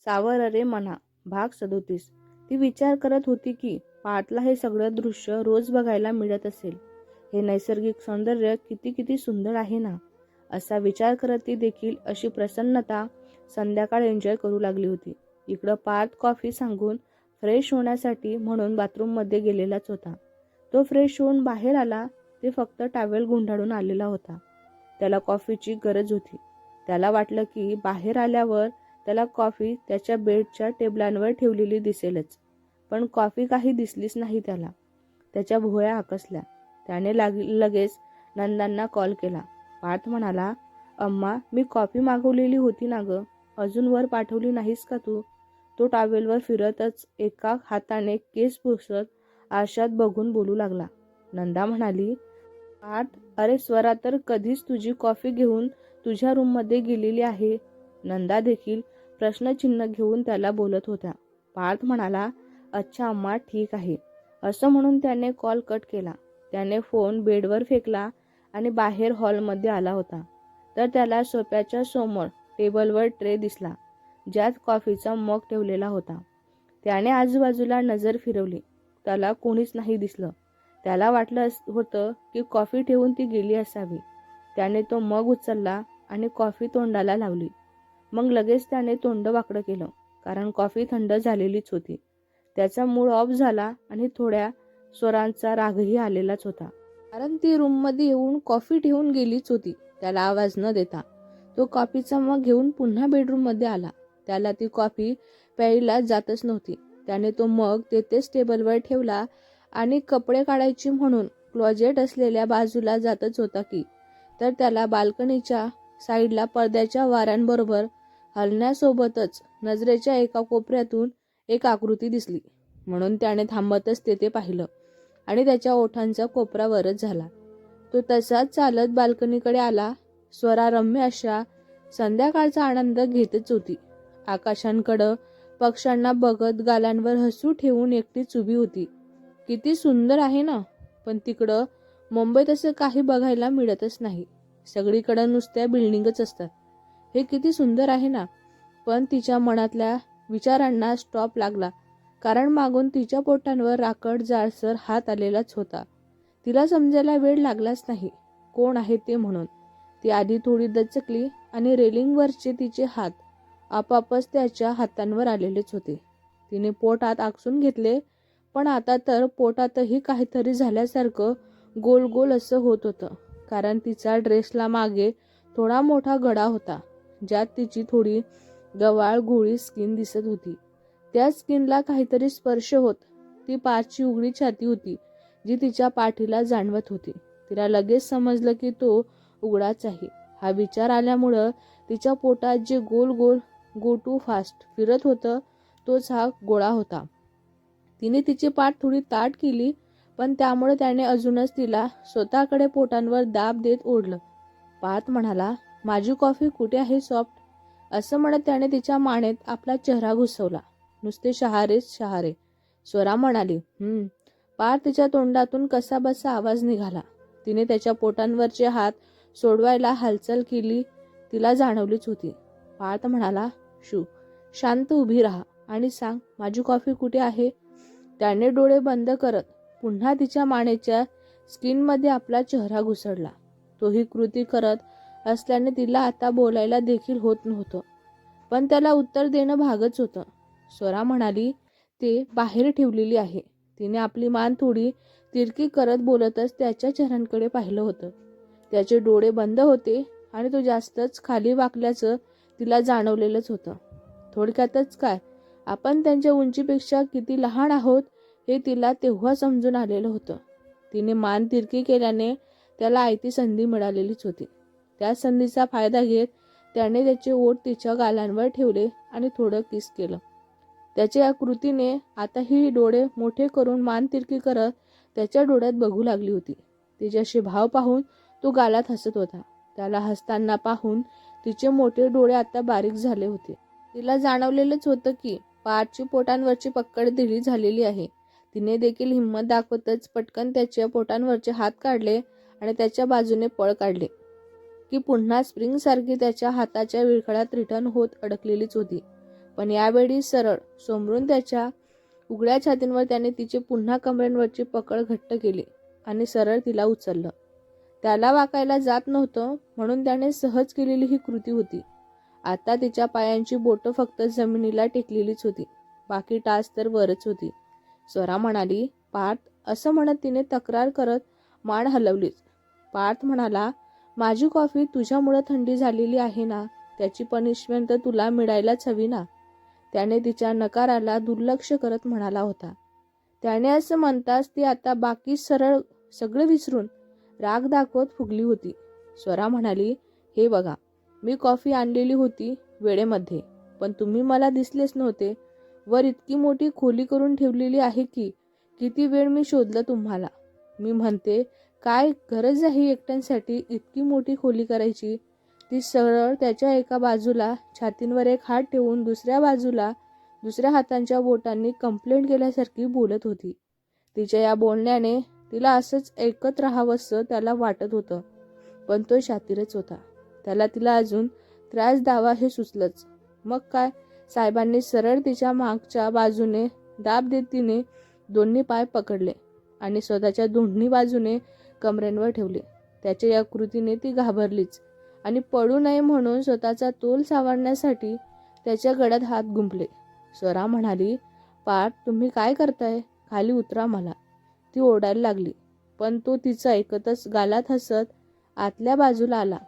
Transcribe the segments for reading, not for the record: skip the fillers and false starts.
सावर रे मना भाग 37. ती विचार करत होती की पार्थला हे सगळं दृश्य रोज बघायला मिळत असेल. हे नैसर्गिक सौंदर्य किती किती सुंदर आहे ना. असा विचार करत ती देखील अशी प्रसन्नता संध्याकाळ एन्जॉय करू लागली होती. इकडं पार्थ कॉफी सांगून फ्रेश होण्यासाठी म्हणून बाथरूममध्ये गेलेलाच होता. तो फ्रेश होऊन बाहेर आला ते फक्त टॉवेल गुंडाळून आलेला होता. त्याला कॉफीची गरज होती. त्याला वाटलं की बाहेर आल्यावर त्याला कॉफी त्याच्या बेडच्या टेबलांवर ठेवलेली दिसेलच, पण कॉफी काही दिसलीच नाही त्याला. त्याच्या भुवया आकसल्या. त्याने लगेच नंदांना कॉल केला. पार्थ म्हणाला, अम्मा मी कॉफी मागवलेली होती ना ग, अजून वर पाठवली नाहीस का तू? तो टॉवेलवर फिरतच एका हाताने केस पुसत आरशात बघून बोलू लागला. नंदा म्हणाली, पार्थ अरे स्वरा तर कधीच तुझी कॉफी घेऊन तुझ्या रूममध्ये गेलेली आहे. नंदा देखील प्रश्नचिन्ह घेऊन त्याला बोलत होत्या. पार्थ म्हणाला, अच्छा अम्मा ठीक आहे. असं म्हणून त्याने कॉल कट केला. त्याने फोन बेडवर फेकला आणि बाहेर हॉलमध्ये आला होता. तर त्याला सोफ्याच्या समोर टेबलवर ट्रे दिसला, ज्यात कॉफीचा मग ठेवलेला होता. त्याने आजूबाजूला नजर फिरवली. त्याला कोणीच नाही दिसलं. त्याला वाटलं होतं की कॉफी ठेवून ती गेली असावी. त्याने तो मग उचलला आणि कॉफी तोंडाला लावली. मग लगेच त्याने तोंड वाकडं केलं, कारण कॉफी थंड झालेलीच होती. त्याचा मूड ऑफ झाला आणि थोड्या स्वरांचा रागही आलेलाच होता, कारण ती रूममध्ये येऊन कॉफी ठेवून गेलीच होती. त्याला आवाज न देता तो कॉफीचा मग घेऊन पुन्हा बेडरूममध्ये आला. त्याला ती कॉफी प्यायला जातच नव्हती. त्याने तो मग तेथेच टेबलवर ठेवला आणि कपडे काढायची म्हणून क्लोजेट असलेल्या बाजूला जातच होता की तर त्याला बाल्कनीच्या साईडला पडद्याच्या वाऱ्यांबरोबर हलण्यासोबतच नजरेच्या एका कोपऱ्यातून एक आकृती दिसली. म्हणून त्याने थांबतच तेथे पाहिलं आणि त्याच्या ओठांचा कोपरा वरच झाला. तो तसाच चालत बाल्कनीकडे आला. स्वरा रम्य अशा संध्याकाळचा आनंद घेतच होती. आकाशांकडं पक्ष्यांना बघत गालांवर हसू ठेवून एकटीच उभी होती. किती सुंदर आहे ना. पण तिकडं मुंबईत असं काही बघायला मिळतच नाही. सगळीकडं नुसत्या बिल्डिंगच असतात. हे किती सुंदर आहे ना. पण तिच्या मनातल्या विचारांना स्टॉप लागला, कारण मागून तिच्या पोटांवर राकट जाडसर हात आलेलाच होता. तिला समजायला वेळ लागलाच नाही कोण आहे ते म्हणून. ती आधी थोडी दचकली आणि रेलिंगवरचे तिचे हात आपापच त्याच्या हातांवर आलेलेच होते. तिने पोट आत आकसून घेतले, पण आता तर पोटातही काहीतरी झाल्यासारखं गोल गोल असं होत होतं, कारण तिचा ड्रेसला मागे थोडा मोठा गडा होता, ज्यात तिची थोडी गवाळ गोळी स्किन दिसत होती. त्या स्किनला काहीतरी स्पर्श होत ती पारची उघडी छाती होती, जी तिच्या पाठीला जाणवत होती. तिला लगेच समजलं की तो उघडाच आहे. हा विचार आल्यामुळं तिच्या पोटात जे गोल गोल गो टू फास्ट फिरत होतं तोच हा गोळा होता. तिने तिची पाठ थोडी ताठ केली, पण त्यामुळे त्याने अजूनच तिला स्वतःकडे पोटांवर दाब देत ओढलं. पार्थ म्हणाला, माझी कॉफी कुठे आहे सॉफ्ट? असं म्हणत त्याने तिच्या मानेत आपला चेहरा घुसवला. नुसते शहारेच शहारे. स्वरा म्हणाली, पार्थ तिच्या तोंडातून कसा बसा आवाज निघाला. तिने त्याच्या पोटांवरचे हात सोडवायला हालचाल केली. तिला जाणवलीच होती. पार्थ म्हणाला, शांत उभी राहा आणि सांग माझी कॉफी कुठे आहे? त्याने डोळे बंद करत पुन्हा तिच्या मानेच्या स्किनमध्ये आपला चेहरा घुसडला. तोही कृती करत असल्याने तिला आता बोलायला देखील होत नव्हतं, पण त्याला उत्तर देणं भागच होतं. स्वरा म्हणाली, ते बाहेर ठेवलेली आहे. तिने आपली मान थोडी तिरकी करत बोलतच त्याच्या चेहऱ्यांकडे पाहिलं होतं. त्याचे डोळे बंद होते आणि तो जास्तच खाली वाकल्याचं तिला जाणवलेलंच होतं. थोडक्यातच काय, आपण त्यांच्या उंचीपेक्षा किती लहान आहोत हे तिला तेव्हा समजून आलेलं होतं. तिने मान तिरकी केल्याने त्याला आयती संधी मिळालेलीच होती. त्या संधीचा फायदा घेत त्याने त्याचे ओठ तिच्या गालांवर ठेवले आणि थोडं किस केलं. त्याच्या या कृतीने आता ही डोळे मोठे करून मान तिरकी करत त्याच्या डोळ्यात बघू लागली होती. तिचे असे भाव पाहून तो गालात हसत होता. त्याला हसताना पाहून तिचे मोठे डोळे आता बारीक झाले होते. तिला जाणवलेलंच होतं की पाठची पोटांवरची पक्कड ढिली झालेली आहे. तिने देखील हिंमत दाखवतच पटकन त्याच्या पोटांवरचे हात काढले आणि त्याच्या बाजूने पळ काढले की पुन्हा स्प्रिंगसारखी त्याच्या हाताच्या विळखळ्यात रिटर्न होत अडकलेलीच होती. पण यावेळी सरळ सोमरून त्याच्या उघड्या छातींवर त्याने तिचे पुन्हा कमरेंवरची पकड घट्ट केली आणि सरळ तिला उचललं. त्याला वाकायला जात नव्हतं म्हणून त्याने सहज केलेली ही कृती होती. आता तिच्या पायांची बोटं फक्त जमिनीला टेकलेलीच होती, बाकी टाच तर वरच होती. स्वरा म्हणाली, पार्थ, असं म्हणत तिने तक्रार करत मान हलवलीच. पार्थ म्हणाला, माझी कॉफी तुझ्यामुळे थंडी झालेली आहे ना, त्याची पनिशमेंट तर तुला मिळायलाच हवी ना. त्याने तिच्या नकाराला दुर्लक्ष करत म्हणाला होता. त्याने असं म्हणताच ती आता बाकी सगळं विसरून राग दाखवत फुगली होती. स्वरा म्हणाली, हे बघा, मी कॉफी आणलेली होती वेळेमध्ये, पण तुम्ही मला दिसलेच नव्हते. वर इतकी मोठी खोली करून ठेवलेली आहे की किती वेळ मी शोधलं तुम्हाला. मी म्हणते, काय गरज आहे एकट्यांसाठी इतकी मोठी खोली करायची. ती सरळ त्याच्या एका बाजूला छातींवर एक हात ठेवून दुसऱ्या हातांच्या बोटांनी कंप्लेंट केल्यासारखी बोलत होती. तिच्या या बोलण्याने तिला असंच ऐकत राहावंसं त्याला वाटत होतं, पण तो शातीरच होता. त्याला तिला अजून त्रास द्यावा हे सुचलंच. मग काय, साहेबांनी सरळ तिच्या मागच्या बाजूने दाब देत तिने दोन्ही पाय पकडले आणि स्वतःच्या दोन्ही बाजूने कमरेंवर ठेवले. त्याच्या या कृतीने ती घाबरलीच आणि पडू नये म्हणून स्वतःचा तोल सावरण्यासाठी त्याच्या गळ्यात हात गुंफले. स्वरा म्हणाली, पार्थ, तुम्ही काय करताय? खाली उतरा मला. ती ओरडायला लागली, पण तो तिचं ऐकतच गालात हसत आतल्या बाजूला आला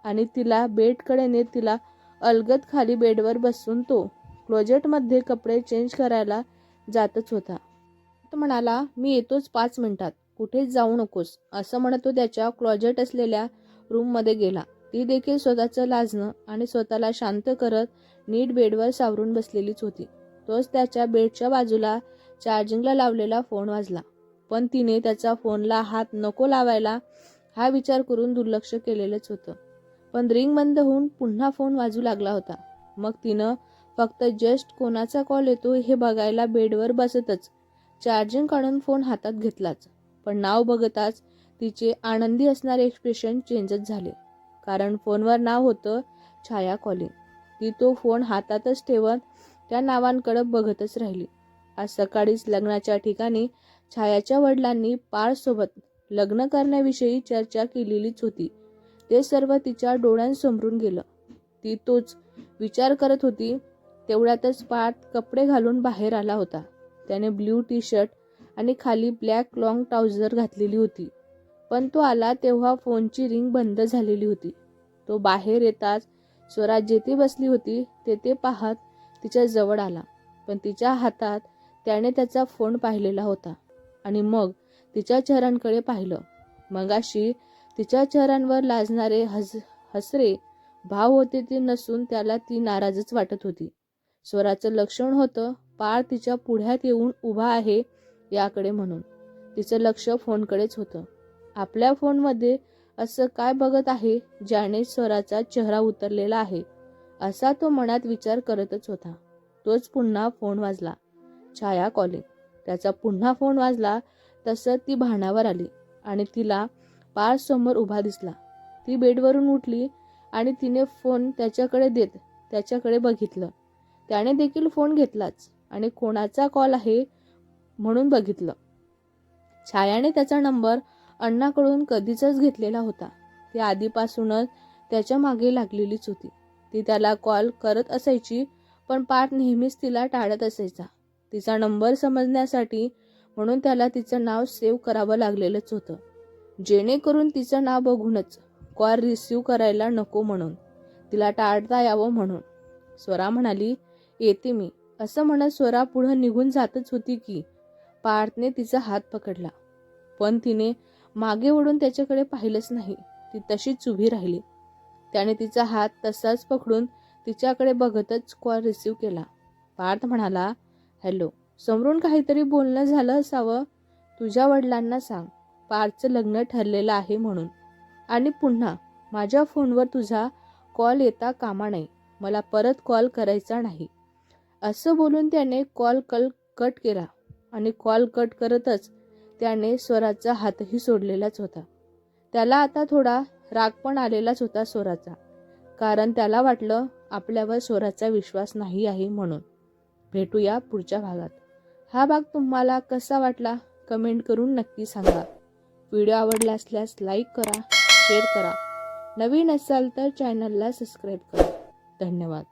आणि तिला बेडकडे नेत तिला अलगद खाली बेडवर बसून तो क्लोजेटमध्ये कपडे चेंज करायला जातच होता. तो म्हणाला, मी येतोच 5 मिनिटात, कुठेच जाऊ नकोस, असं म्हणत तो त्याच्या क्लोजेट असलेल्या रूममध्ये गेला. ती देखील स्वतःचं लाजणं आणि स्वतःला शांत करत नीट बेडवर सावरून बसलेलीच होती. तोच त्याच्या बेडच्या बाजूला चार्जिंगला लावलेला फोन वाजला, पण तिने त्याचा फोनला हात नको लावायला हा विचार करून दुर्लक्ष केलेलंच होतं. पण रिंग बंद होऊन पुन्हा फोन वाजू लागला होता. मग तिनं फक्त जस्ट कोणाचा कॉल येतो हे बघायला बेडवर बसतच चार्जिंग काढून फोन हातात घेतलाच. पण नाव बघताच तिचे आनंदी असणारे एक्सप्रेशन चेंजच झाले, कारण फोनवर नाव होतं छाया कॉलिंग. ती तो फोन हातातच ठेवत त्या नावांकडे बघतच राहिली. आज सकाळीच लग्नाच्या ठिकाणी छायाच्या वडिलांनी पार्थसोबत लग्न करण्याविषयी चर्चा केलेलीच होती. ते सर्व तिच्या डोळ्यांसमोरून गेलं. ती तोच विचार करत होती. तेवढ्यातच पार्थ कपडे घालून बाहेर आला होता. त्याने ब्ल्यू टी शर्ट आणि खाली ब्लॅक लॉंग ट्राउझर घातलेली होती, पण तो आला तेव्हा फोनची रिंग बंद झालेली होती. तो बाहेर येताच स्वरा जेथे बसली होती तेथे पाहत तिच्या जवळ आला, पण तिच्या हातात त्याने त्याचा फोन पाहिलेला होता आणि मग तिच्या चेहऱ्यांकडे पाहिलं. मगाशी तिच्या चेहऱ्यांवर लाजणारे हसरे भाव होते ते नसून त्याला ती नाराजच वाटत होती. स्वराचं लक्षण होतं पार्थ तिच्या पुढ्यात येऊन उभा आहे याकडे म्हणून. तिचं लक्ष फोनकडेच होतं. आपल्या फोनमध्ये असं काय बघत आहे ज्याने स्वराचा चेहरा उतरलेला आहे, असा तो मनात विचार करतच होता. तोच पुन्हा फोन वाजला. छाया कॉलिंग. त्याचा पुन्हा फोन वाजला तसं ती भानावर आली आणि तिला पार्थ समोर उभा दिसला. ती बेडवरून उठली आणि तिने फोन त्याच्याकडे देत त्याच्याकडे बघितलं. त्याने देखील फोन घेतलाच आणि कोणाचा कॉल आहे म्हणून बघितलं. छायाने त्याचा नंबर अण्णाकडून कधीच घेतलेला होता. ती आधीपासूनच त्याच्या मागे लागलेलीच होती. ती त्याला कॉल करत असायची, पण पार्थ नेहमीच तिला टाळत असायचा. तिचा नंबर समजण्यासाठी म्हणून त्याला तिचं नाव सेव्ह करावं लागलेलंच होतं, जेणेकरून तिचं नाव बघूनच कॉल रिसीव्ह करायला नको म्हणून, तिला टाळता यावं म्हणून. स्वरा म्हणाली, येते मी, असं म्हणत स्वरा पुढे निघून जातच होती की पार्थने तिचा हात पकडला, पण तिने मागे वळून त्याच्याकडे पाहिलंच नाही. ती तशीच उभी राहिली. त्याने तिचा हात तसाच पकडून तिच्याकडे बघतच कॉल रिसीव्ह केला. पार्थ म्हणाला, हॅलो. समोरून काहीतरी बोलणं झालं असावं. तुझ्या वडिलांना सांग पार्थचं लग्न ठरलेलं आहे म्हणून, आणि पुन्हा माझ्या फोनवर तुझा कॉल येता कामा नये. मला परत कॉल करायचा नाही. असं बोलून त्याने कॉल कट केला आणि कॉल कट करतच त्याने स्वराचा हातही सोडलेलाच होता. त्याला आता थोडा राग पण आलेलाच होता स्वराचा, कारण त्याला वाटलं आपल्यावर स्वराचा विश्वास नाही आहे म्हणून. भेटूया पुढच्या भागात. हा भाग तुम्हाला कसा वाटला कमेंट करून नक्की सांगा. व्हिडिओ आवडला असल्यास लाईक करा, शेअर करा. नवीन असाल तर चॅनलला सबस्क्राईब करा. धन्यवाद.